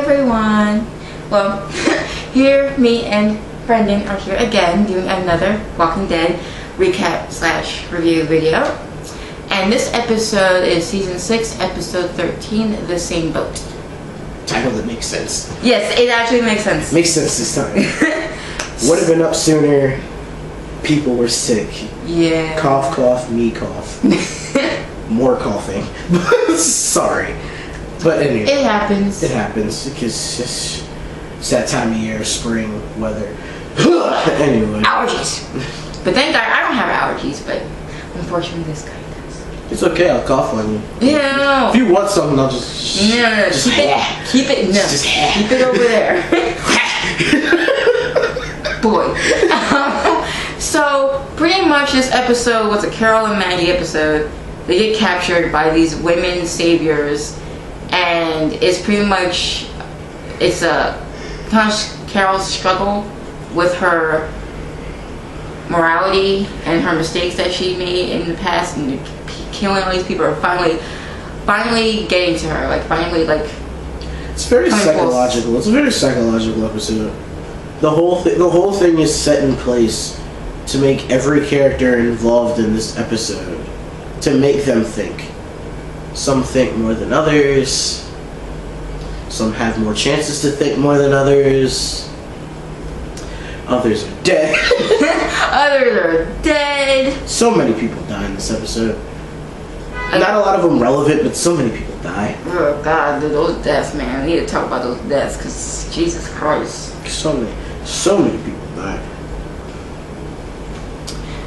everyone. Well, here, me and Brendan are here again doing another Walking Dead recap / review video. And this episode is season 6, episode 13, The Same Boat. Title that makes sense. Yes, it actually makes sense. Makes sense this time. Would have been up sooner. People were sick. Yeah. Cough, cough, me cough. More coughing. Sorry. But anyway. It happens. It happens because it's that time of year, spring weather. Anyway. Allergies. But thank God I don't have allergies, but unfortunately this guy does. It's okay, I'll cough on you. Yeah, no. If you want something, I'll just... No. Keep it, no. Just keep it over there. Boy. So, pretty much this episode was a Carol and Maggie episode. They get captured by these women saviors, and it's pretty much, it's a kind of Carol's struggle with her morality and her mistakes that she made in the past, and killing all these people are finally getting to her, finally. It's very psychological. It's a very psychological episode. The whole thing is set in place to make every character involved in this episode, to make them think. Some think more than others. Some have more chances to think more than others. Others are dead. Others are dead. So many people die in this episode. Not a lot of them relevant, but so many people die. Oh God, those deaths, man. We need to talk about those deaths, because Jesus Christ. So many people die.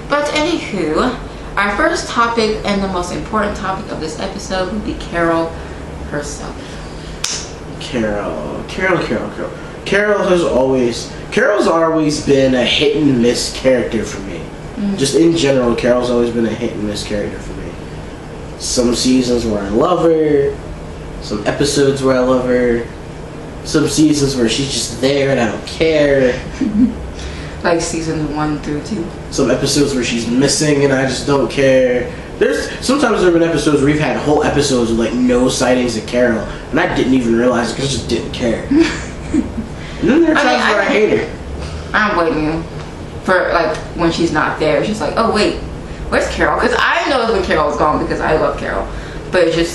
But anywho, our first topic and the most important topic of this episode would be Carol herself. Carol has always been a hit and miss character for me. Mm-hmm. Just in general, Carol's always been a hit and miss character for me. Some seasons where I love her, some episodes where I love her, some seasons where she's just there and I don't care. Like season 1 through 2. Some episodes where she's missing and I just don't care. Sometimes there have been episodes where we've had whole episodes with no sightings of Carol, and I didn't even realize it because I just didn't care. And then there are times where I hate her. I don't blame you for when she's not there. It's just oh wait, where's Carol? Because I know when Carol was gone because I love Carol, but it's just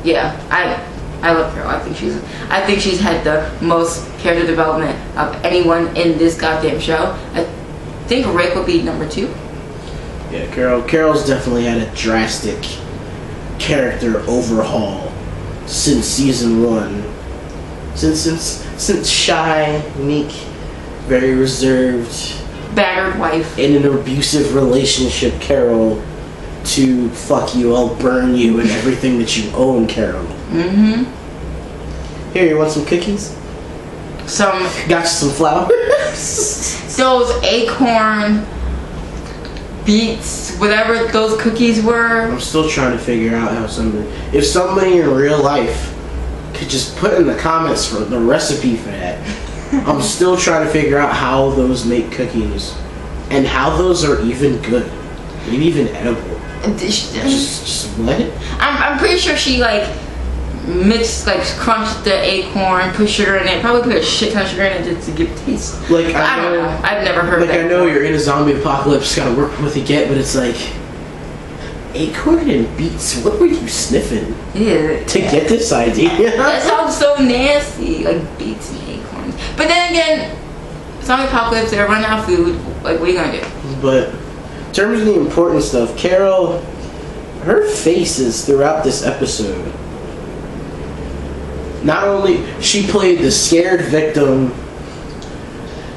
yeah, I love Carol. I think she's had the most character development of anyone in this goddamn show. I think Rick would be number 2. Yeah, Carol's definitely had a drastic character overhaul since season 1. Since shy, meek, very reserved, battered wife in an abusive relationship, Carol, to fuck you, I'll burn you and everything that you own, Carol. Mm-hmm. Here, you want some cookies? Got you some flour? Those acorn beets, whatever those cookies were. I'm still trying to figure out how if somebody in real life could just put in the comments for the recipe for that. I'm still trying to figure out how those make cookies and how those are even good, maybe even edible. Just what? I'm pretty sure she mixed, crunched the acorn, put sugar in it, probably put a shit ton of sugar in it to give taste. I don't know. I've never heard of that. I know you're in a zombie apocalypse, gotta work with what you get, but it's acorn and beets, what were you sniffing? Yeah. To get this idea? That sounds so nasty, beets and acorns. But then again, zombie apocalypse, they're running out of food, what are you gonna do? But in terms of the important stuff, Carol, her faces throughout this episode, not only she played the scared victim,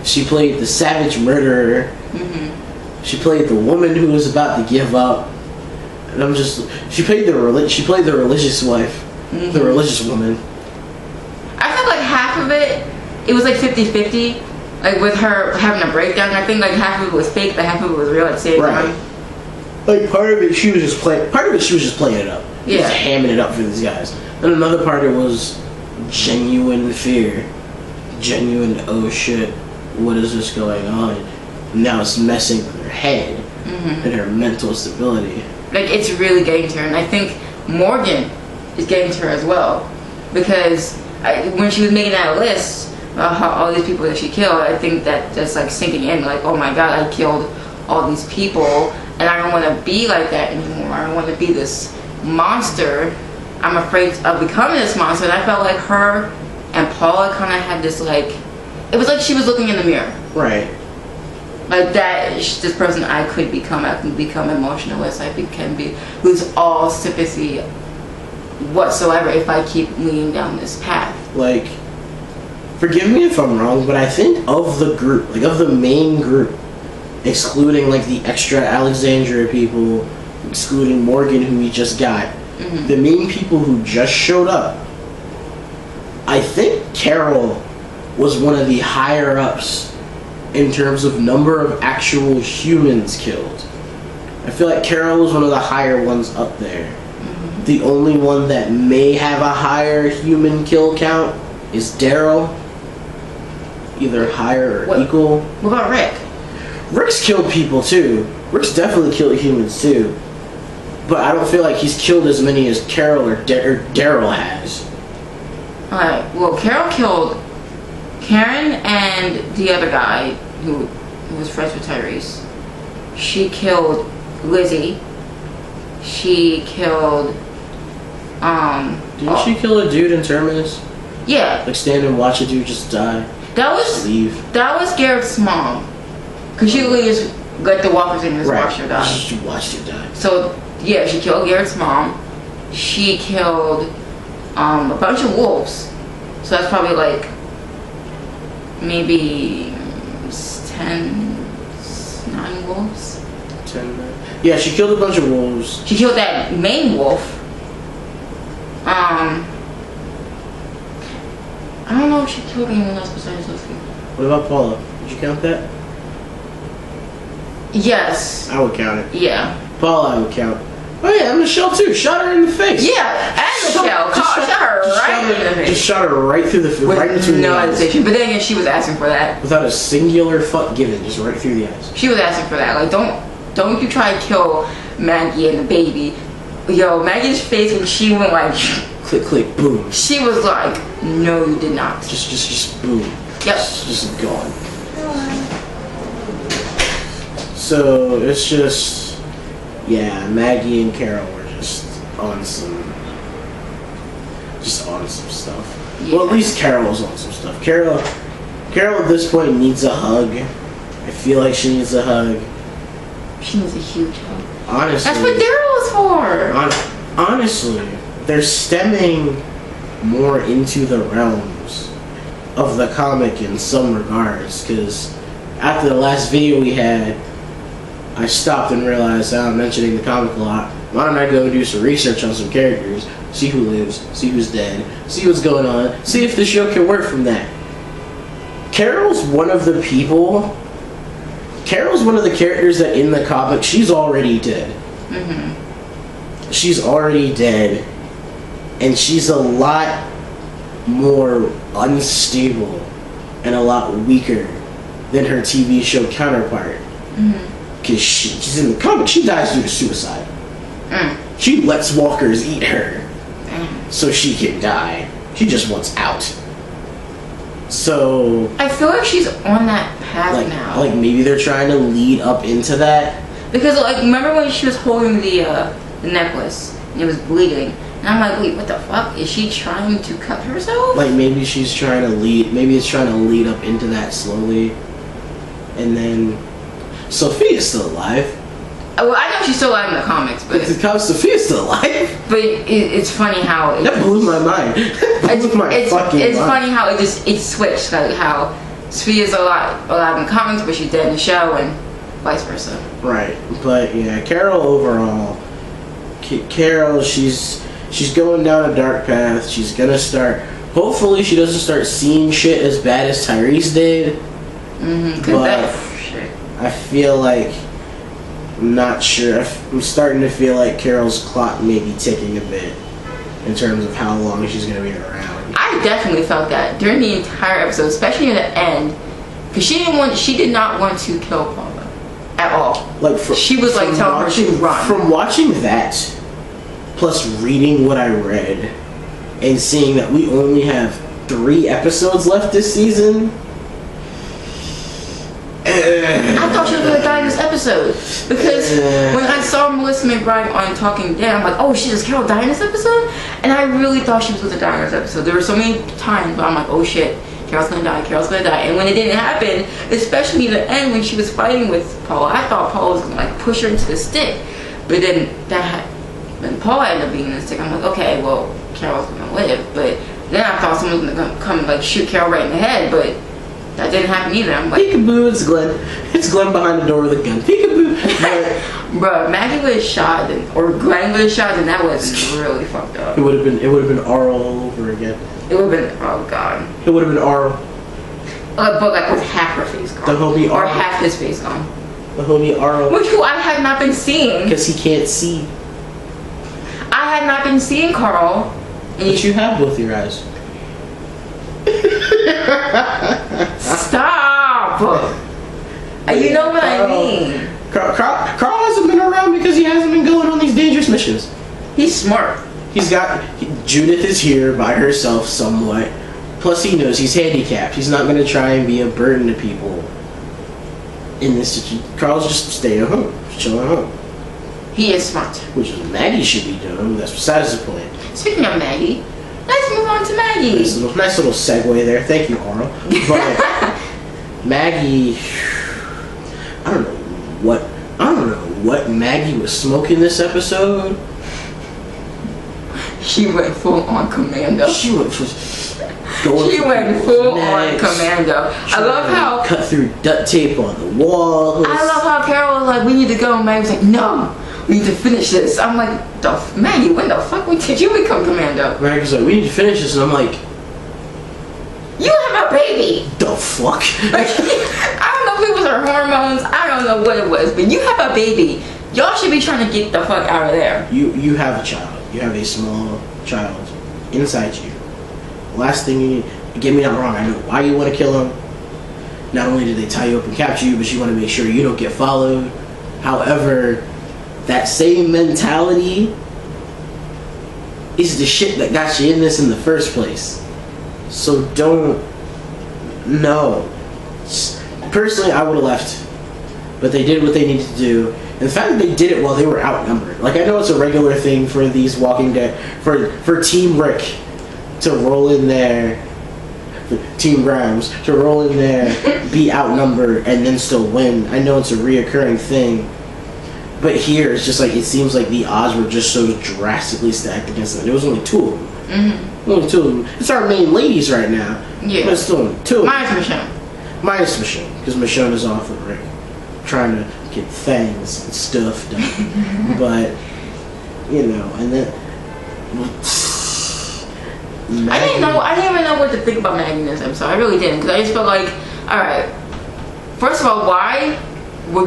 she played the savage murderer, she played the woman who was about to give up, and she played the religious wife, the religious woman. I feel half of it was 50-50, with her having a breakdown. I think half of it was fake, but half of it was real at the same time. Part of it she was just playing it up. Yeah. Just hamming it up for these guys. And another part of it was genuine fear. Genuine, oh shit, what is this going on? And now it's messing with her head and her mental stability. It's really getting to her, and I think Morgan is getting to her as well. because when she was making that list of all these people that she killed, I think that just like sinking in, like, oh my god, I killed all these people, and I don't want to be like that anymore. I don't want to be this monster. I'm afraid of becoming this monster. And I felt like her and Paula kind of had this, like, it was like she was looking in the mirror. Right. Like that, this person I could become. I can become emotionless. Lose all sympathy whatsoever if I keep leading down this path. Like, forgive me if I'm wrong, but I think of the group, like of the main group, excluding like the extra Alexandria people, excluding Morgan who we just got, the main people who just showed up, I think Carol was one of the higher ups in terms of number of actual humans killed. I feel like Carol was one of the higher ones up there. The only one that may have a higher human kill count is Daryl. Either higher or equal. What about Rick? Rick's killed people too. Rick's definitely killed humans too. But I don't feel like he's killed as many as Carol or Daryl has. Alright, well, Carol killed Karen and the other guy who was friends with Tyrese. She killed Lizzie. She killed Didn't she kill a dude in Terminus? Yeah. Like stand and watch a dude just die. That was Garrett's mom. Cause she literally just let the walkers in and just watched her die. She watched her die. So yeah, she killed Garrett's mom. She killed a bunch of wolves. So that's probably like maybe 9 wolves. 10. Yeah, she killed a bunch of wolves. She killed that main wolf. I don't know if she killed anyone else besides those people. What about Paula? Did you count that? Yes. I would count it. Yeah. Paula, I would count. Oh yeah, Michelle too. Shot her in the face. Yeah, and Michelle. Shot her right in the face. Just shot her right through the right between the eyes. Hesitation. But then again, she was asking for that. Without a singular fuck given, just right through the eyes. She was asking for that. Like, don't you try to kill Maggie and the baby. Yo, Maggie's face when she went like click click boom. She was like, no, you did not. Just boom. Yep. Just gone. So it's just, yeah, Maggie and Carol were just on some stuff. Yeah. Well, at least Carol was on some stuff. Carol at this point needs a hug. I feel like she needs a hug. She needs a huge hug. Honestly. That's what Daryl was for. Honestly, they're stemming more into the realms of the comic in some regards, because after the last video we had, I stopped and realized I'm mentioning the comic a lot. Why don't I go and do some research on some characters, see who lives, see who's dead, see what's going on, see if the show can work from that. Carol's one of the characters that in the comic, she's already dead. Mm-hmm. She's already dead, and she's a lot more unstable and a lot weaker than her TV show counterpart. Because she's in the comic, she dies due to suicide. She lets walkers eat her so she can die. She just wants out. So I feel like she's on that path now. Like maybe they're trying to lead up into that. Because like remember when she was holding the necklace and it was bleeding, and I'm like, wait, what the fuck? Is she trying to cut herself? Like maybe she's trying to lead. Maybe it's trying to lead up into that slowly, and then Sophia's still alive. Well, I know she's still alive in the comics, but Sophia's still alive. But it's funny how that blew my mind. It's funny how it switched, like how Sophia's alive in the comics, but she's dead in the show, and vice versa. Right, but yeah, Carol overall, she's going down a dark path. She's gonna start. Hopefully, she doesn't start seeing shit as bad as Tyrese did. But I feel like. I'm not sure. I'm starting to feel like Carol's clock may be ticking a bit in terms of how long she's going to be around. I definitely felt that during the entire episode, especially at the end, because she did not want to kill Paula at all. Like she was like telling her to run. From watching that, plus reading what I read, and seeing that we only have 3 episodes left this season. I thought she was going to die in this episode. Because when I saw Melissa McBride on Talking Dead, I'm like, oh shit, does Carol die in this episode? And I really thought she was going to die in this episode. There were so many times where I'm like, oh shit, Carol's going to die, Carol's going to die. And when it didn't happen, especially in the end when she was fighting with Paula, I thought Paula was going to like push her into the stick. But then when Paula ended up being in the stick, I'm like, okay, well, Carol's going to live. But then I thought someone was going to come and like shoot Carol right in the head, but that didn't happen either. I'm like, peekaboo, it's Glenn. It's Glenn behind the door with a gun. Peekaboo. Bro, Maggie was shot, or Glenn was shot, and that was really fucked up. It would have been Arl all over again. It would have been, oh god. It would have been Arl. But like with half her face gone. The homie Arl. Or half his face gone. The homie Arl. Who I had not been seeing. Because he can't see. I had not been seeing Carl. But you have both your eyes. Stop! You know what I mean. Carl hasn't been around because he hasn't been going on these dangerous missions. He's smart. Judith is here by herself somewhat. Plus he knows he's handicapped. He's not going to try and be a burden to people. In this situation, Carl's just staying at home. Just chilling at home. He is smart. Which is what Maggie should be doing. That's besides the point. Speaking of Maggie, let's move on to Maggie. Nice little segue there. Thank you, Arnold. But Maggie, I don't know what Maggie was smoking this episode. She went full on commando. She went full on commando. I love how cut through duct tape on the wall. I love how Carol was like, "We need to go," and Maggie was like, "No, we need to finish this." I'm like, Maggie, when the fuck did you become commando? Maggie's like, "We need to finish this," and I'm like, "You have a baby." The fuck? Like, I don't know if it was her hormones. I don't know what it was, but you have a baby. Y'all should be trying to get the fuck out of there. You have a child. You have a small child inside you. The last thing you need, get me not wrong, I know why you want to kill him. Not only did they tie you up and capture you, but you want to make sure you don't get followed. However, that same mentality is the shit that got you in this in the first place. So no. Personally, I would have left. But they did what they needed to do. And the fact that they did it while they were outnumbered. Like, I know it's a regular thing for these Walking Dead, for Team Rick to roll in there, Team Grimes to roll in there, be outnumbered, and then still win. I know it's a reoccurring thing. But here, it's just like, it seems like the odds were just so drastically stacked against them. There was only 2 of them. Mm-hmm. Only 2 of them. It's our main ladies right now. Yeah. But it's still only 2 of them. Minus Michonne. Because Michonne is off with Rick. Trying to get things and stuff done. But, you know, and then... I didn't even know what to think about Maggie in this episode. I really didn't. Because I just felt like, alright, first of all, why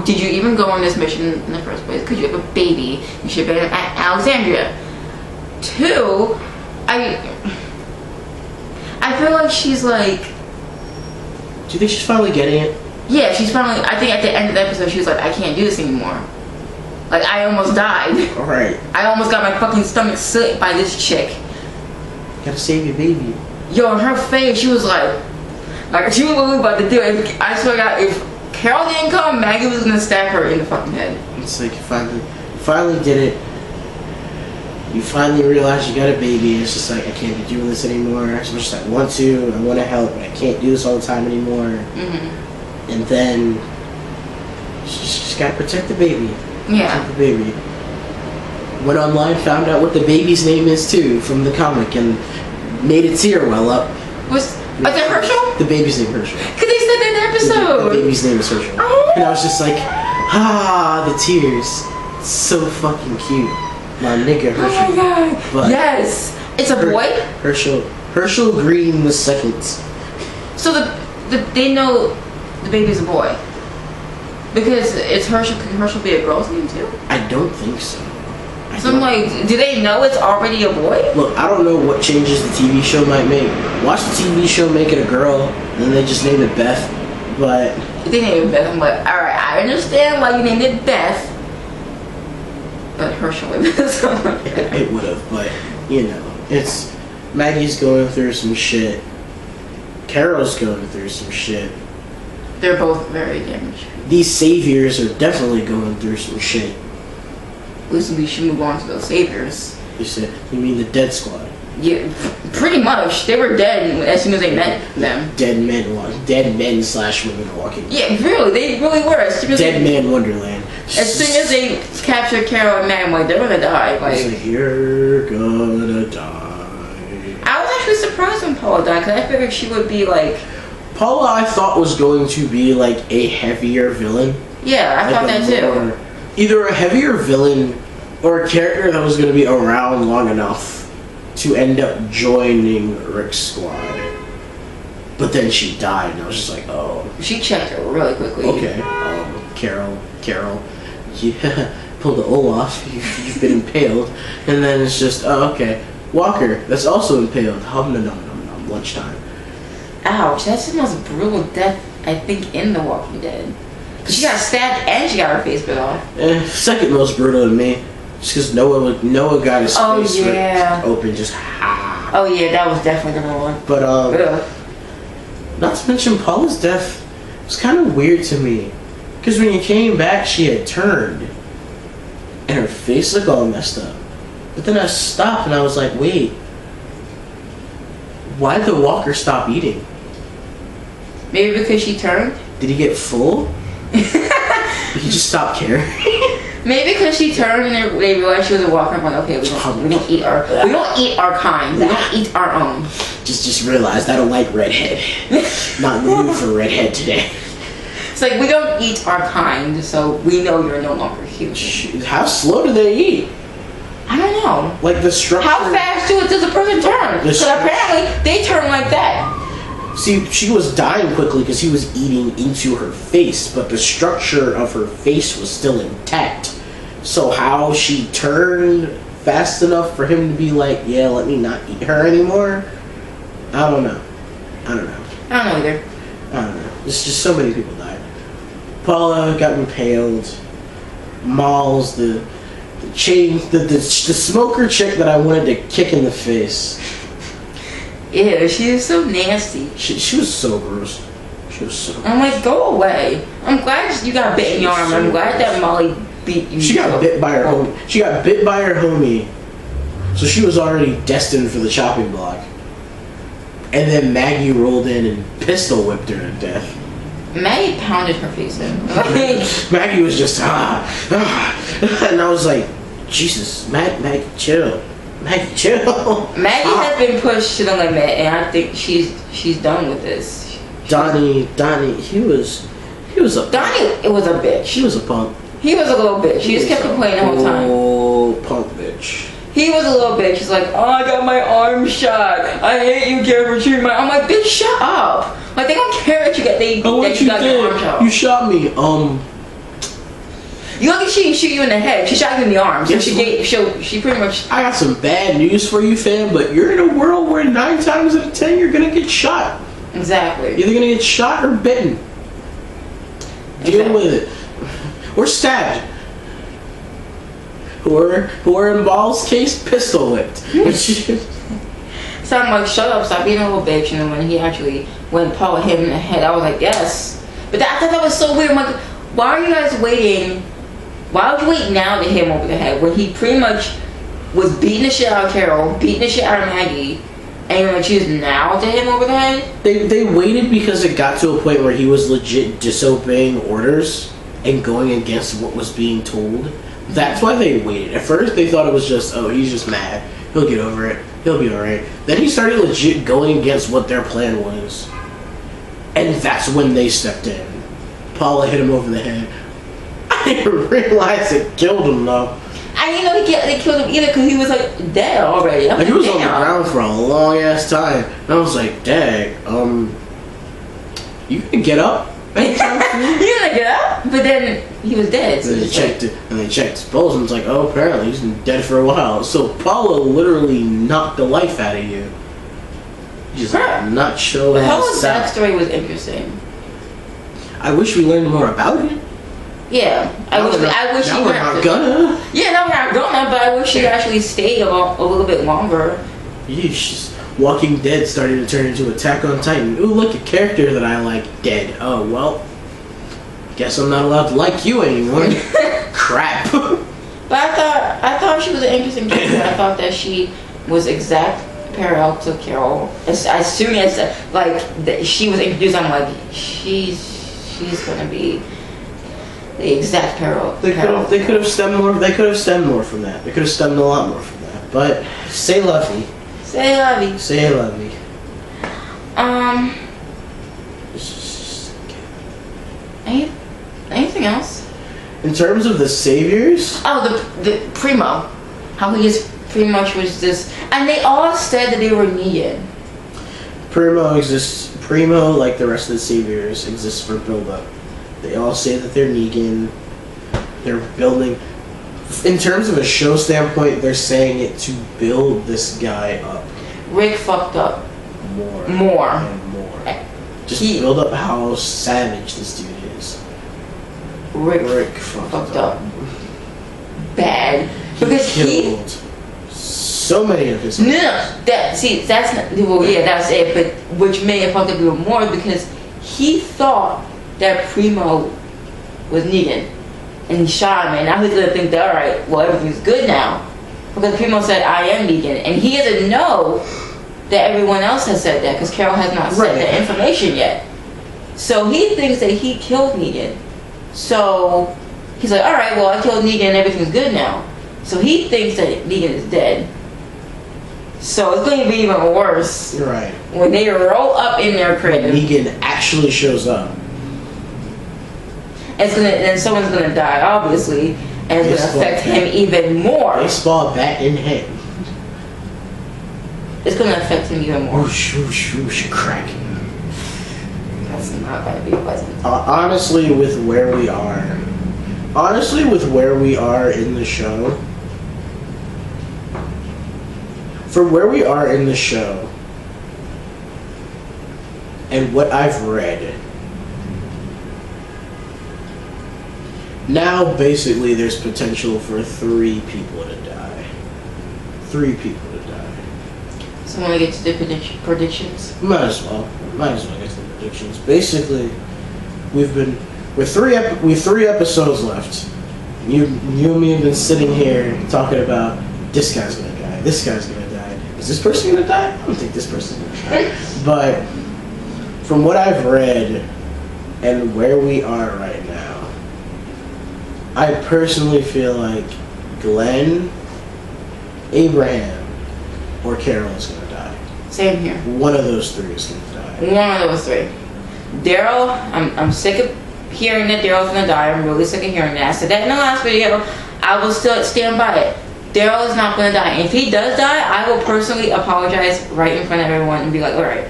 did you even go on this mission in the first place? Because you have a baby. You should have been at Alexandria. 2, I feel like she's like... Do you think she's finally getting it? Yeah, she's finally... I think at the end of the episode, she was like, I can't do this anymore. Like, I almost died. Alright. I almost got my fucking stomach slit by this chick. Gotta save your baby. Yo, in her face, she was like she was literally about to do it. I swear to God, if Carol didn't come, Maggie was gonna stab her in the fucking head. It's like, you finally did it. You finally realized you got a baby. It's just like, I can't be doing this anymore. As much as I want to help, but I can't do this all the time anymore. Mm-hmm. And then she just gotta protect the baby. Yeah. Protect the baby. Went online, found out what the baby's name is too from the comic, and made a tear well up. Was it Herschel? The baby's name Herschel. Cause they said that in the episode. The baby's name is Herschel. Oh. And I was just like, the tears. So fucking cute. My nigga Herschel. Oh my god. But yes. It's a boy? Herschel Green the second. So they know the baby's a boy. Because it's Herschel. Could Herschel be a girl's name too? I don't think so. So I'm like, do they know it's already a boy? Look, I don't know what changes the TV show might make. Watch the TV show make it a girl, and then they just name it Beth. But if they name it Beth, I'm like, alright, I understand why you named it Beth. But Herschel would have. It would have, but you know, it's Maggie's going through some shit. Carol's going through some shit. They're both very damaged. These saviors are definitely going through some shit. Listen, we should move on to those saviors. You mean the Dead Squad? Yeah, pretty much. They were dead as soon as they met them. Dead men/women walking. Yeah, really, they really were. As soon as Dead Man Wonderland. As soon as they captured Carol and Matt, I'm like, they're gonna die. Like, you're gonna die. I was actually surprised when Paula died, because I figured she would be like... Paula, I thought, was going to be like a heavier villain. Yeah, I thought that too. Either a heavier villain or a character that was going to be around long enough to end up joining Rick's squad. But then she died, and I was just like, oh. She checked her really quickly. Okay. Carol. Yeah, pulled the Olaf. You've been impaled. And then it's just, oh, okay. Walker, that's also impaled. Nom. Lunchtime. Ouch, that's the most brutal death, I think, in The Walking Dead. She got stabbed and she got her face bit off. Second most brutal to me. Just because Noah got his face open, just ha. Oh yeah, that was definitely the one. But not to mention Paula's death was kind of weird to me, because when you came back, she had turned, and her face looked all messed up. But then I stopped and I was like, wait, why did the walker stop eating? Maybe because she turned. Did he get full? Did he just stop caring? Maybe because she turned and they realized she was a walker. I'm like, okay, we don't eat our kind. We don't eat our own. Just realized I don't like redhead. Not in the mood for redhead today. It's like, we don't eat our kind, so we know you're no longer human. How slow do they eat? I don't know. Like the structure. How fast does a person turn? Because apparently they turn like that. See, she was dying quickly because he was eating into her face, but the structure of her face was still intact. So how she turned fast enough for him to be like, yeah, let me not eat her anymore? I don't know. I don't know either. I don't know. It's just so many people died. Paula got impaled. Malls, the smoker chick that I wanted to kick in the face. Ew, she is so nasty. She was so gross. I'm like, go away. I'm glad you got bit in your arm. I'm glad that Molly beat you. She got bit by her homie. She got bit by her homie. So she was already destined for the chopping block. And then Maggie rolled in and pistol whipped her to death. Maggie pounded her face in. Maggie was just and I was like, Jesus, Maggie, chill. Maggie, chill. Maggie has been pushed to the limit, and I think she's done with this. Donnie, he was a Donnie. It was a bitch. He was a punk. He was a little bitch. He just kept complaining the whole time. Oh, punk bitch. He was a little bitch. He's like, oh, I got my arm shot. I hate you, Karen, for shooting my. I'm like, bitch, shut up. Like, they don't care that you got your arm shot. You shot me. You look at she didn't shoot you in the head. She shot you in the arm. So she pretty much. I got some bad news for you, fam. But you're in a world where 9 times out of 10 you're gonna get shot. Exactly. You're either gonna get shot or bitten. Deal with it. Or stabbed. Who are in Ball's case, pistol whipped. So I'm like, shut up, stop being a little bitch. And then when Paul hit him in the head, I was like, yes. But I thought that was so weird. I'm like, why are you guys waiting? Why would you wait now to hit him over the head when he pretty much was beating the shit out of Carol, beating the shit out of Maggie, and you're gonna choose now to hit him over the head? They waited because it got to a point where he was legit disobeying orders and going against what was being told. That's why they waited. At first they thought it was just, oh, he's just mad. He'll get over it. He'll be alright. Then he started legit going against what their plan was. And that's when they stepped in. Paula hit him over the head. I didn't realize it killed him though. I didn't know they killed him either because he was like dead already. Like, he was on the ground for a long ass time. And I was like, dang, you gonna get up? You gonna get up? But then he was dead. So they checked his pulse and it's like, oh, apparently he's been dead for a while. So Paula literally knocked the life out of you. Just not sure. Paula's backstory was interesting. I wish we learned more about it. Yeah, I wish we're not gonna. Yeah, no, we're not gonna. But I wish she actually stayed a little bit longer. Yeesh. Walking Dead started to turn into Attack on Titan. Ooh, look, a character that I like dead. Oh, well, guess I'm not allowed to like you anymore. Crap. But I thought she was an interesting character. I thought that she was exact parallel to Carol. As soon as she was introduced, I'm like, she's gonna be the exact parallel. They could have stemmed more. They could have stemmed more from that. They could have stemmed a lot more from that. But say lovey. Say lovey. Say lovey. Anything else? In terms of the saviors? Oh, the Primo. How he is pretty much was this, and they all said that they were Negan. Primo exists. Primo, like the rest of the saviors, exists for build-up. They all say that they're Negan. They're building. In terms of a show standpoint, they're saying it to build this guy up. Rick fucked up. More. And more. Just build up how savage this dude is. Rick fucked up. Bad. Because he killed so many of his. No, that's not. Well, yeah, that's it. But which made it fucked up even more because he thought that Primo was Negan, and he shot him, and now he's gonna think that alright, well everything's good now, because Primo said I am Negan, and he doesn't know that everyone else has said that because Carol has not said that information yet. So he thinks that he killed Negan. So he's like, alright, well I killed Negan and everything's good now. So he thinks that Negan is dead. So it's going to be even worse. Right. When they roll up in their crib. When Negan actually shows up. And someone's going to die, obviously. And it's going to affect him even more. Baseball bat in hand. It's going to affect him even more. Whoosh, whoosh, whoosh, crack. That's not going to be pleasant. Honestly, with where we are in the show, for where we are in the show, and what I've read, now basically there's potential for 3 people to die. 3 people to die. So when we get to the predictions? Might as well get to the predictions. Basically, with 3 episodes left. You and me have been sitting here talking about this guy's gonna die, this guy's gonna die. Is this person gonna die? I don't think this person's gonna die. But from what I've read and where we are right now, I personally feel like Glenn, Abraham, or Carol is gonna die. Same here. One of those 3 is gonna die. One of those 3. Daryl, I'm sick of hearing that Daryl's gonna die. I'm really sick of hearing that. I said that in the last video. I will still stand by it. Daryl is not gonna die. And if he does die, I will personally apologize right in front of everyone and be like, alright,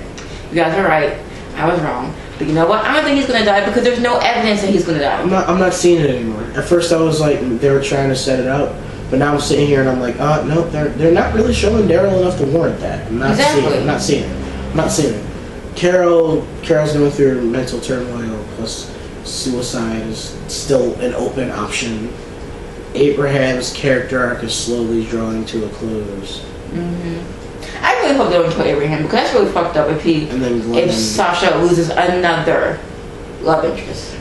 you guys are right. I was wrong. But you know what? I don't think he's gonna die because there's no evidence that he's gonna die. I'm not seeing it anymore. At first I was like, they were trying to set it up. But now I'm sitting here and I'm like, no, they're not really showing Daryl enough to warrant that. I'm not seeing it. Carol's going through mental turmoil, plus suicide is still an open option. Abraham's character arc is slowly drawing to a close. Mm-hmm. I really hope they don't kill Abraham because that's really fucked up if Sasha loses another love interest.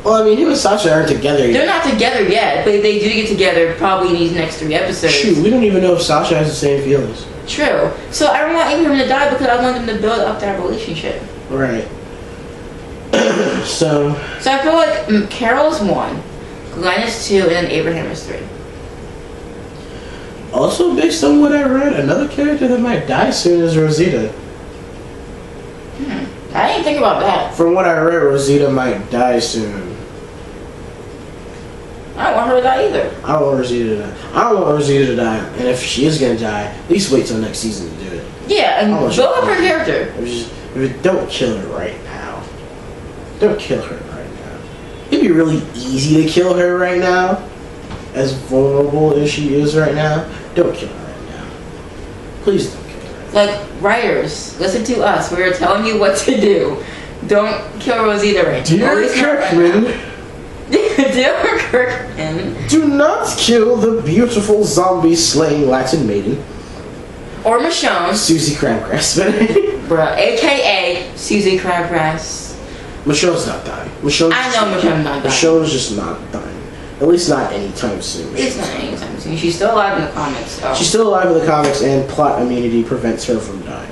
Well, I mean, him and Sasha aren't together yet. They're not together yet, but they do get together probably in these next 3 episodes. Shoot, we don't even know if Sasha has the same feelings. True. So I don't want Abraham to die because I want them to build up that relationship. Right. So I feel like Carol's 1, Glenn is 2, and then Abraham is 3. Also, based on what I read, another character that might die soon is Rosita. I didn't think about that. From what I read, Rosita might die soon. I don't want her to die either. I don't want Rosita to die. And if she is going to die, at least wait till next season to do it. Yeah, and build up her character. Don't kill her right now. Don't kill her right now. It'd be really easy to kill her right now. As vulnerable as she is right now. Don't kill her right now. Please don't kill her. Like, writers, listen to us. We're telling you what to do. Don't kill Rosita right now. Dear Kirkman. Dear Kirkman. Do not kill the beautiful zombie-slaying Latin maiden. Or Michonne. Susie Crabgrass. Bruh, a.k.a. Susie Crabgrass. Michonne's not dying. I know Michonne's not dying. Michonne's just not dying. At least not anytime soon. It's not anytime soon. She's still alive in the comics. So. She's still alive in the comics, and plot immunity prevents her from dying.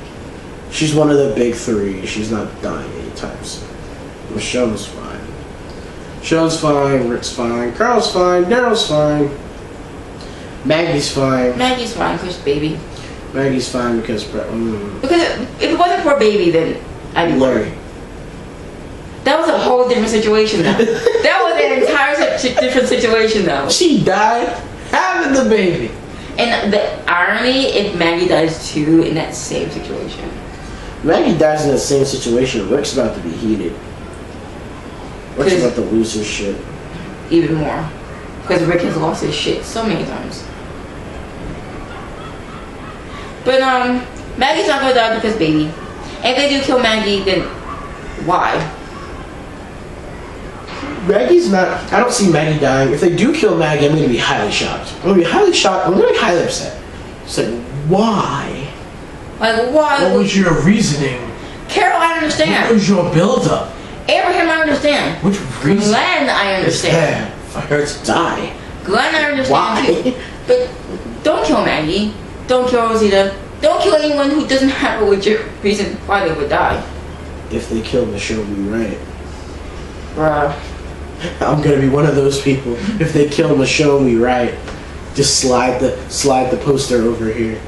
She's one of the big three. She's not dying anytime soon. Michonne's fine. Michonne's fine. Rick's fine. Carl's fine. Daryl's fine. Maggie's fine. Maggie's fine because baby. Maggie's fine because... Because if it wasn't for baby, then I'd be Larry. That was a whole different situation, though. That was an entire different situation, though. She died having the baby. And the irony, if Maggie dies too in that same situation. Maggie dies in that same situation. Rick's about to be heated. Rick's about to lose his shit. Even more. Because Rick has lost his shit so many times. But, Maggie's not gonna die because baby. And if they do kill Maggie, then why? Maggie's not... I don't see Maggie dying. If they do kill Maggie, I'm going to be highly shocked. I'm going to be highly shocked. I'm going to be highly upset. It's like, why? Like, why? What was your reasoning? Carol, I understand. What was your build-up? Abraham, I understand. Which reason? Glenn, I understand. For her to die. Glenn, I understand. Why? Too. But don't kill Maggie. Don't kill Rosita. Don't kill anyone who doesn't have a legit reason why they would die. If they kill Michonne, we right. Bruh. I'm gonna be one of those people. If they kill Michonne, we right. Just slide the poster over here.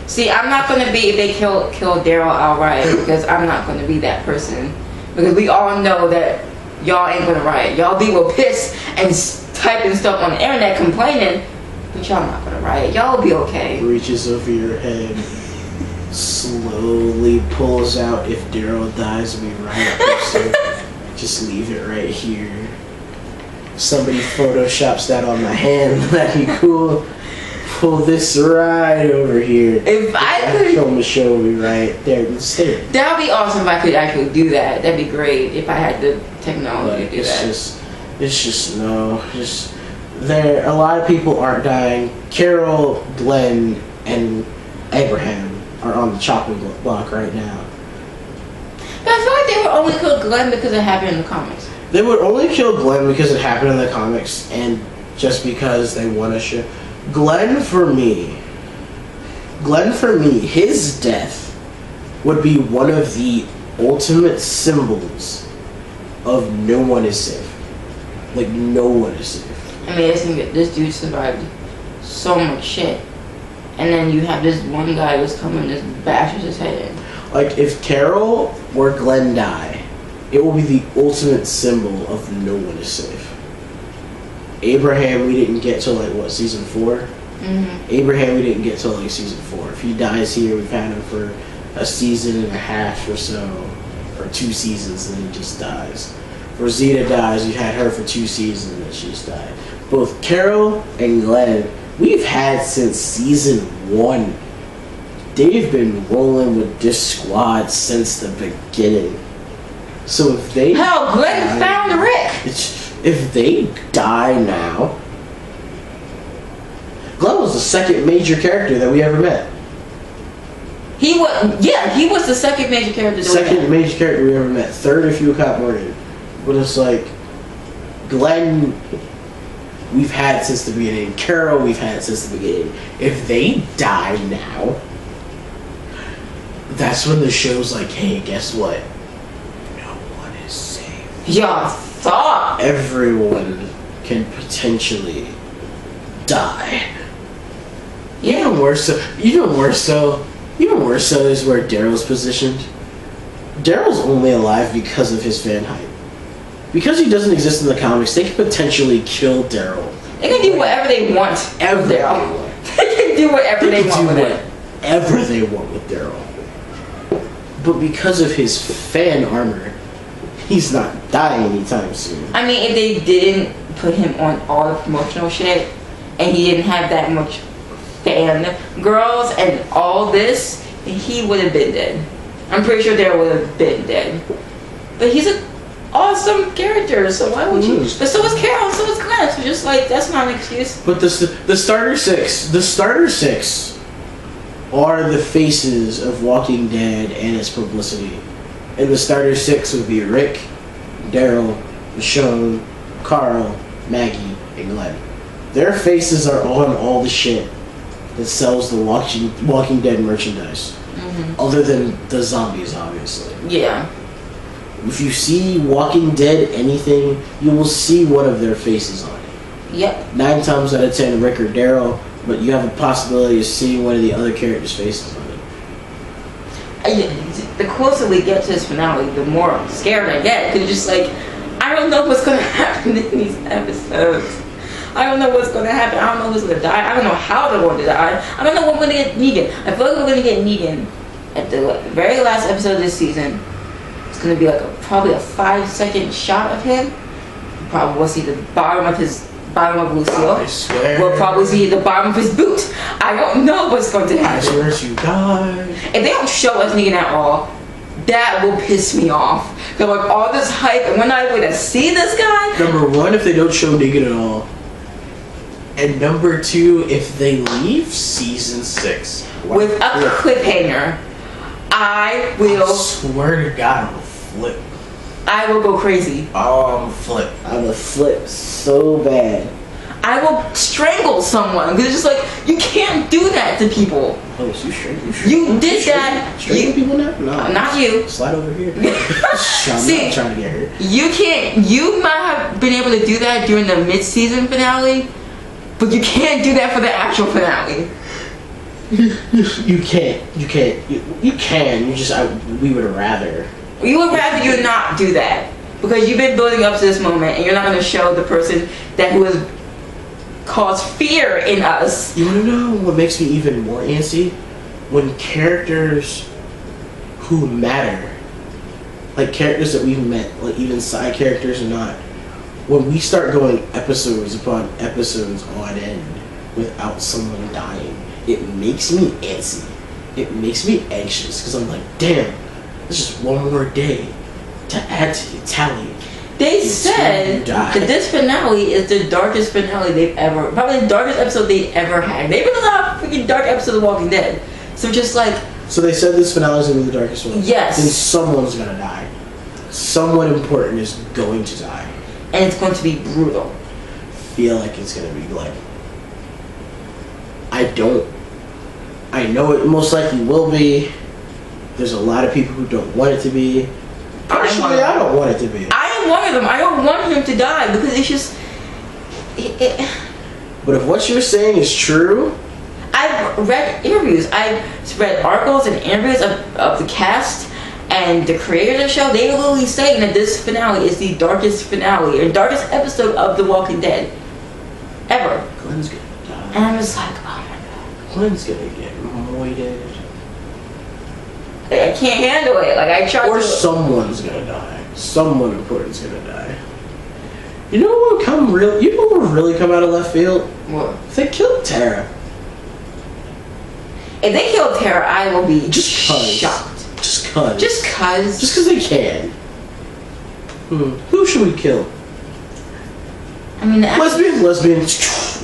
See, I'm not gonna be if they kill Daryl outright because I'm not gonna be that person. Because we all know that y'all ain't gonna riot. Y'all be real pissed and typing stuff on the internet complaining, but y'all not gonna riot. Y'all will be okay. Reaches over your head, slowly pulls out. If Daryl dies, we riot. Poster. Just leave it right here. Somebody photoshops that on my hand. That'd be cool. Pull this right over here. If I could kill Michonne, we right there instead. That would be awesome if I could actually do that. That'd be great if I had the technology to do that. It's just no. Just there. A lot of people aren't dying. Carol, Glenn, and Abraham are on the chopping block right now. But I feel like they would only kill Glenn because it happened in the comics. They would only kill Glenn because it happened in the comics and just because they want to show. Glenn for me, his death would be one of the ultimate symbols of no one is safe. Like, no one is safe. I mean, this dude survived so much shit. And then you have this one guy who's coming and just bashes his head in. Like, if Carol or Glenn die, it will be the ultimate symbol of no one is safe. Abraham, we didn't get till like, what, season 4? Mm-hmm. Abraham, we didn't get till like season 4. If he dies here, we've had him for a season and a half or so, or 2 seasons, and then he just dies. Rosita dies, we've had her for 2 seasons, and then she just died. Both Carol and Glenn, we've had since season 1. They've been rolling with this squad since the beginning. So if they hell, Glenn found Rick. If they die now, Glenn was the second major character that we ever met. He was the second major character. Major character we ever met. Third if you count Morgan. But it's like Glenn, we've had since the beginning. Carol, we've had since the beginning. If they die now, that's when the show's like, hey, guess what? No one is safe. Y'all thought everyone can potentially die. Yeah. Even worse so is where Daryl's positioned. Daryl's only alive because of his fan hype. Because he doesn't exist in the comics, they can potentially kill Daryl. They can do whatever they want. They can do whatever they want with it. Whatever they want with Daryl. But because of his fan armor, he's not dying anytime soon. I mean, if they didn't put him on all the promotional shit, and he didn't have that much fan girls and all this, he would have been dead. I'm pretty sure Daryl would have been dead. But he's an awesome character, so why would you? But so is Carol, so is Glenn. So just like, that's not an excuse. But the starter six are the faces of Walking Dead and its publicity. And the starter 6 would be Rick, Daryl, Michonne, Carl, Maggie, and Glenn. Their faces are on all the shit that sells the Walking Dead merchandise. Other than the zombies, obviously. Yeah. If you see Walking Dead anything, you will see one of their faces on it. Yep. 9 times out of 10, Rick or Daryl, but you have a possibility of seeing one of the other characters' faces on it. The closer we get to this finale, the more scared I get. Because just like, I don't know what's going to happen in these episodes. I don't know what's going to happen. I don't know who's going to die. I don't know how they're going to die. I don't know when we're going to get Negan. I feel like we're going to get Negan at the very last episode of this season. It's going to be like probably a 5-second shot of him. Probably we'll see the bottom of Lucille. I swear. We'll probably see the bottom of his boot. I don't know what's going to happen. I swear to God. If they don't show us Negan at all, that will piss me off. Cause like all this hype and we're not able to see this guy. Number 1, if they don't show Negan at all. And number 2, if they leave season 6 with a cliffhanger, I will. I swear to God, I'm gonna flip. I will go crazy. Oh, I'm gonna flip. I'm gonna flip so bad. I will strangle someone because it's just like you can't do that to people. Oh, so you strangle? You did that. Strangle people now? No. Not you. Slide over here. I'm See, not trying to get hurt. You can't. You might have been able to do that during the mid-season finale, but you can't do that for the actual finale. You can't. You can. You just. We would rather. We would rather you not do that because you've been building up to this moment, and you're not going to show the person that who has caused fear in us. You want to know what makes me even more antsy? When characters who matter, like characters that we've met, like even side characters or not, when we start going episodes upon episodes on end without someone dying, it makes me antsy. It makes me anxious because I'm like, damn, it's just one more day to add to the tally. They said that this finale is the darkest finale they've ever, probably the darkest episode they've ever had. They've been a lot of freaking dark episodes of Walking Dead. So just like. So they said this finale is going to be the darkest one. Yes. Then someone's going to die. Someone important is going to die. And it's going to be brutal. Feel like it's going to be Glenn. I don't. I know it most likely will be. There's a lot of people who don't want it to be. Personally, I don't want it to be. I am one of them. I don't want him to die because it's just. But if what you're saying is true, I've read interviews. I've read articles and interviews of the cast and the creators of the show. They literally saying that this finale is the darkest finale or darkest episode of The Walking Dead ever. Glenn's gonna die. And I'm just like, oh my god. Glenn's gonna get moited. I can't handle it. Like I tried or to. Someone's gonna die. Someone important's gonna die. You know what would come real? You know what would really come out of left field? What? If they killed Tara. If they kill Tara, I will be Just shocked. Just cause. Just cause. Just cause they can. Who should we kill? I mean, the actress, Lesbian.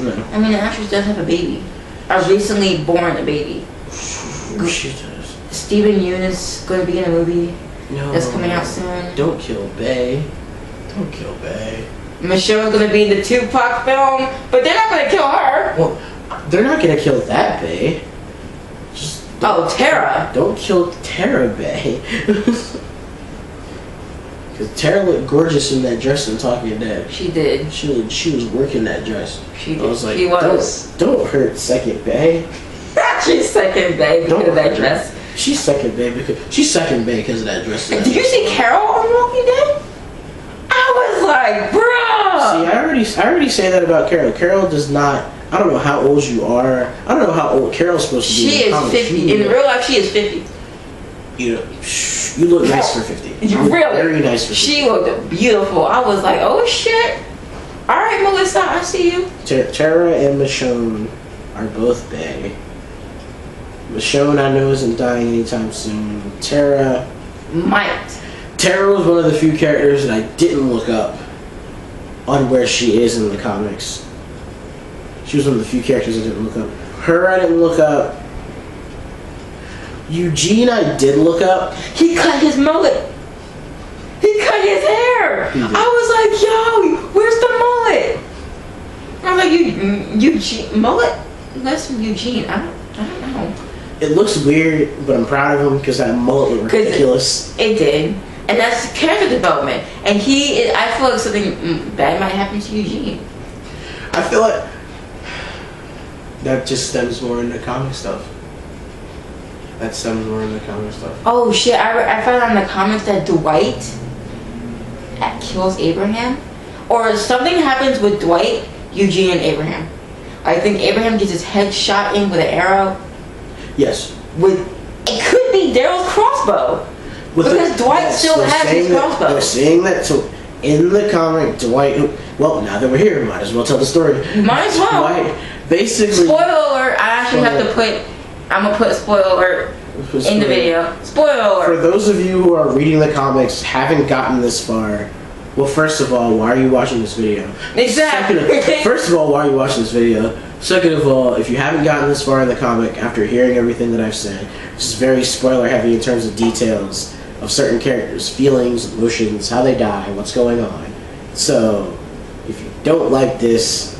No. I mean, the actress does have a baby. A recently born a baby. She does. Steven Yeun is going to be in a movie No. that's coming out soon. Don't kill Bae. Don't kill Bae. Michelle's going to be in the Tupac film, but they're not going to kill her. Well, they're not gonna kill that Bae. Just Tara. Don't kill Tara Bae. Because Tara looked gorgeous in that dress in Talking Dead. She did. She was working that dress. She did. I was like, she was. Don't hurt Second Bae. She's second babe because of that dress. She's Second Bae because of that dress. Did you see Carol on Walking Dead? I was like, bruh. See, I already say that about Carol. Carol does not. I don't know how old you are. I don't know how old Carol's supposed to be. She is 50. In real life, she is 50. You look nice for 50. You look really? Very nice for 50. She looked beautiful. I was like, oh shit. All right, Melissa, I see you. Tara and Michonne are both Bae. Michonne, I know, isn't dying anytime soon. Tara might. Tara was one of the few characters that I didn't look up on where she is in the comics. She was one of the few characters I didn't look up. Her, I didn't look up. Eugene, I did look up. He cut his mullet. He cut his hair. I was like, yo, where's the mullet? I was like, Eugene mullet? That's from Eugene. I don't know. It looks weird, but I'm proud of him because that mullet looked ridiculous. It did. And that's character development. And I feel like something bad might happen to Eugene. I feel like that just stems more into comic stuff. Oh shit, I found out in the comics that Dwight kills Abraham. Or something happens with Dwight, Eugene, and Abraham. I think Abraham gets his head shot in with an arrow. Yes. It could be Daryl's crossbow. Because Dwight still has his crossbow. They're saying that, so in the comic, Dwight... Well, now that we're here, might as well tell the story. Might as well. Dwight, basically... Spoiler alert, I actually have to put... I'm going to put a spoiler alert in the video. Spoiler alert. For those of you who are reading the comics, haven't gotten this far, well, first of all, why are you watching this video? Exactly. First of all, why are you watching this video? Second of all, if you haven't gotten this far in the comic, after hearing everything that I've said, which is very spoiler heavy in terms of details of certain characters, feelings, emotions, how they die, what's going on. So, if you don't like this,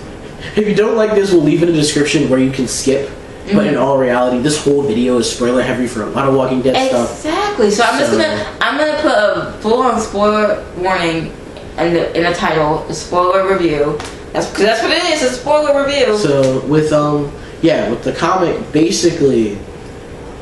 we'll leave in the description where you can skip. But in all reality, this whole video is spoiler heavy for a lot of Walking Dead stuff. Exactly. So I'm gonna put a full-on spoiler warning in the title, a spoiler review. That's what it is, a spoiler review. So with the comic, basically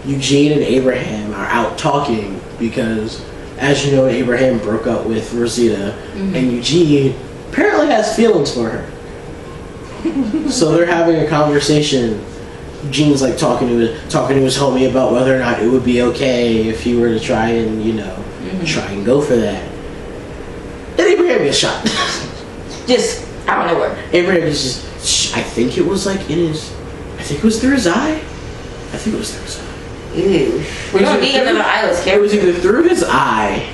Eugene and Abraham are out talking because, as you know, Abraham broke up with Rosita, and Eugene apparently has feelings for her. So they're having a conversation. Eugene's like talking to his homie about whether or not it would be okay if he were to try and try and go for that. And Abraham gets shot. Just out of nowhere. Abraham is just. I think it was like in his. I think it was through his eye. Ew. We don't need another eyeless character. It was either through his eye,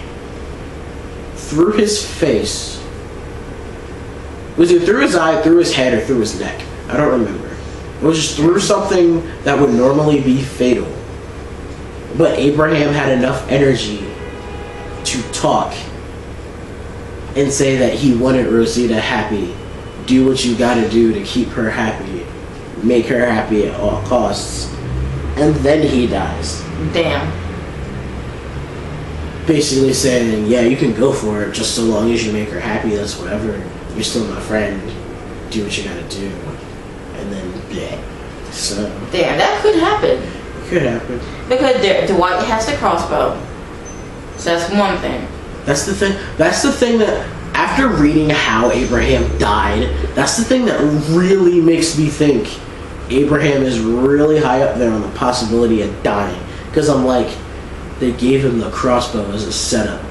through his face. It was either through his eye, through his head, or through his neck. I don't remember. It was just through something that would normally be fatal. But Abraham had enough energy to talk and say that he wanted Rosita happy. Do what you gotta do to keep her happy. Make her happy at all costs. And then he dies. Damn. Basically saying, yeah, you can go for it just so long as you make her happy, that's whatever. You're still my friend. Do what you gotta do. And then, yeah. So. Damn, that could happen. It could happen. Because Dwight has the crossbow. So that's one thing. That's the thing that, after reading how Abraham died, that's the thing that really makes me think Abraham is really high up there on the possibility of dying. Because I'm like, they gave him the crossbow as a setup.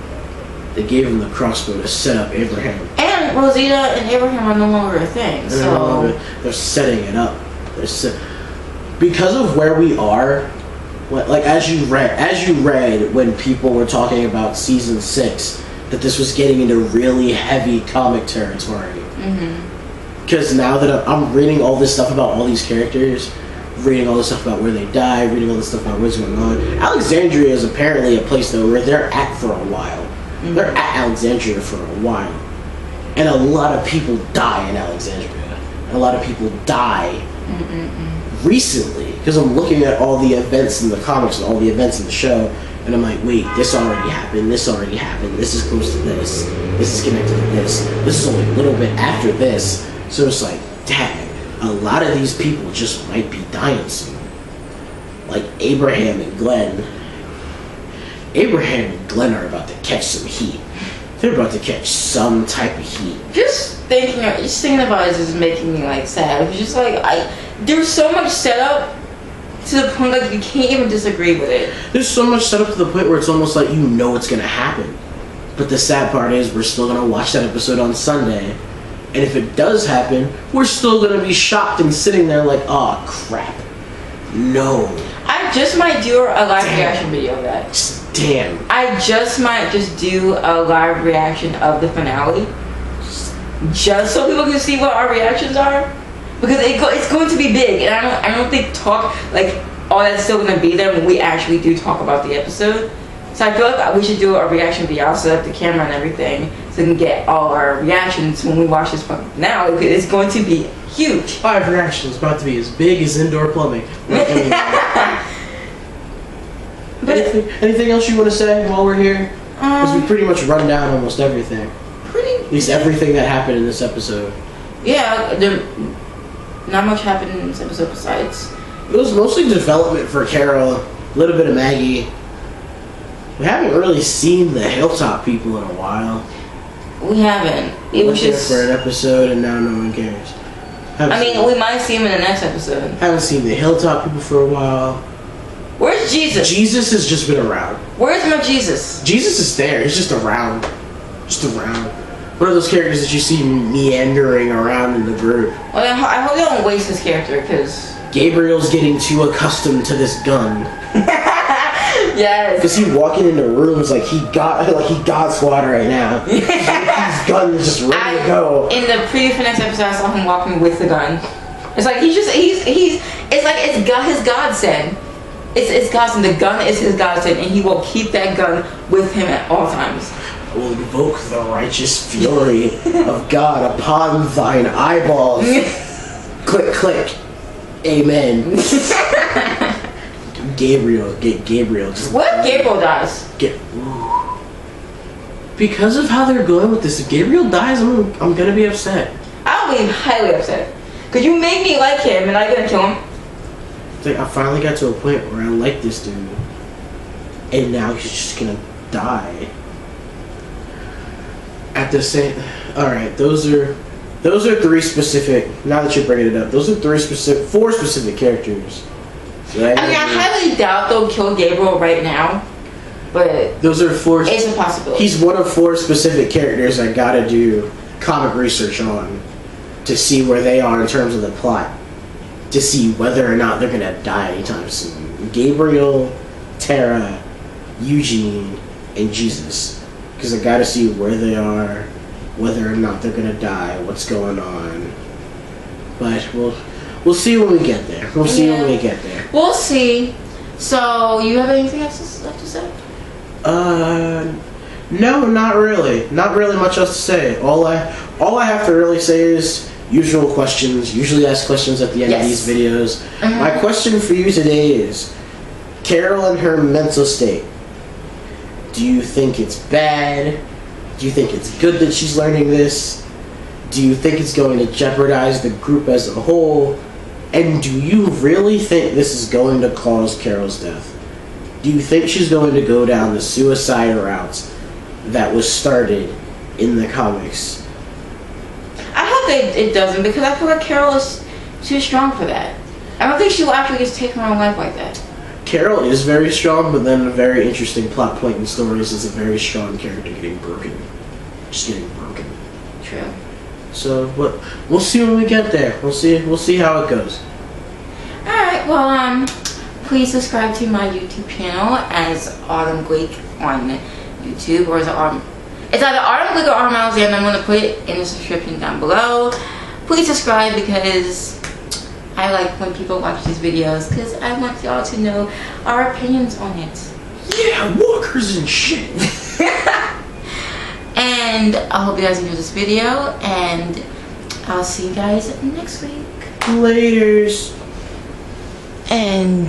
They gave him the crossbow to set up Abraham. And Rosita and Abraham are no longer a thing, so... They're setting it up. Because of where we are, like as you read when people were talking about season 6, that this was getting into really heavy comic territory. Because now that I'm reading all this stuff about all these characters, reading all this stuff about where they die, reading all this stuff about what's going on, Alexandria is apparently a place though where they're at for a while. They're at Alexandria for a while. And a lot of people die in Alexandria. And a lot of people die recently. Because I'm looking at all the events in the comics and all the events in the show, and I'm like, wait, this already happened, this already happened, this is close to this is connected to this is only a little bit after this. So it's like, dang, a lot of these people just might be dying soon. Like Abraham and Glenn. Abraham and Glenn are about to catch some heat. They're about to catch some type of heat. Just thinking about it is making me like sad. It's just like there's so much setup to the point like you can't even disagree with it. There's so much setup to the point where it's almost like you know it's gonna happen. But the sad part is we're still gonna watch that episode on Sunday. And if it does happen, we're still gonna be shocked and sitting there like, oh crap. No. I just might do a live reaction video of that. Damn. I just might do a live reaction of the finale. Just so people can see what our reactions are. Because it's going to be big. And I don't think all that's still gonna be there when we actually do talk about the episode. So I feel like we should do a reaction video. I'll set up the camera and everything so we can get all our reactions when we watch this one. Now it's going to be huge. 5 reactions about to be as big as indoor plumbing. Anything else you want to say while we're here? Because we pretty much run down almost everything. At least everything that happened in this episode. Yeah, not much happened in this episode besides. It was mostly development for Carol, a little bit of Maggie. We haven't really seen the Hilltop people in a while. We haven't. It was just for an episode, and now no one cares. We might see him in the next episode. Haven't seen the Hilltop people for a while. Where's Jesus? Jesus has just been around. Where's my Jesus? Jesus is there. He's just around. Just around. One of those characters that you see meandering around in the group. Well, I hope they don't waste his character, because Gabriel's getting too accustomed to this gun. Yes. Because he walking into rooms like he got SWAT right now. His gun is just ready to go. In the preview for next episode, I saw him walking with the gun. It's like it's his godsend. It's godsend. The gun is his godsend, and he will keep that gun with him at all times. I will invoke the righteous fury of God upon thine eyeballs. Click, click. Amen. Gabriel. What if Gabriel dies? Because of how they're going with this, if Gabriel dies, I'm gonna be upset. I'll be highly upset. Because you made me like him, and I'm gonna kill him. It's like I finally got to a point where I like this dude, and now he's just gonna die. At the same, all right, those are 3 specific. Now that you're bringing it up, those are 4 specific characters. So I highly doubt they'll kill Gabriel right now, but those are 4. It's a possibility. He's one of 4 specific characters I gotta do comic research on to see where they are in terms of the plot, to see whether or not they're gonna die anytime soon. Gabriel, Tara, Eugene, and Jesus. Because I gotta see where they are, whether or not they're gonna die, what's going on. But we'll see when we get there. We'll see when we get there. We'll see. So, you have anything else left to say? No, not really. Not really much else to say. All I have to really say is usual questions. Usually ask questions at the end of these videos. My question for you today is Carol and her mental state. Do you think it's bad? Do you think it's good that she's learning this? Do you think it's going to jeopardize the group as a whole? And do you really think this is going to cause Carol's death? Do you think she's going to go down the suicide route that was started in the comics? I hope it doesn't, because I feel like Carol is too strong for that. I don't think she'll actually just take her own life like that. Carol is very strong, but then a very interesting plot point in stories is a very strong character getting broken. Just getting broken. True. So, we'll see when we get there. We'll see how it goes. Alright, well, please subscribe to my YouTube channel as Autumn Gleek on YouTube, or is it it's either Autumn Gleek or Autumn Alexander. I'm going to put it in the description down below. Please subscribe, because I like when people watch these videos, because I want y'all to know our opinions on it. Yeah, walkers and shit. And I hope you guys enjoyed this video, and I'll see you guys next week. Laters. And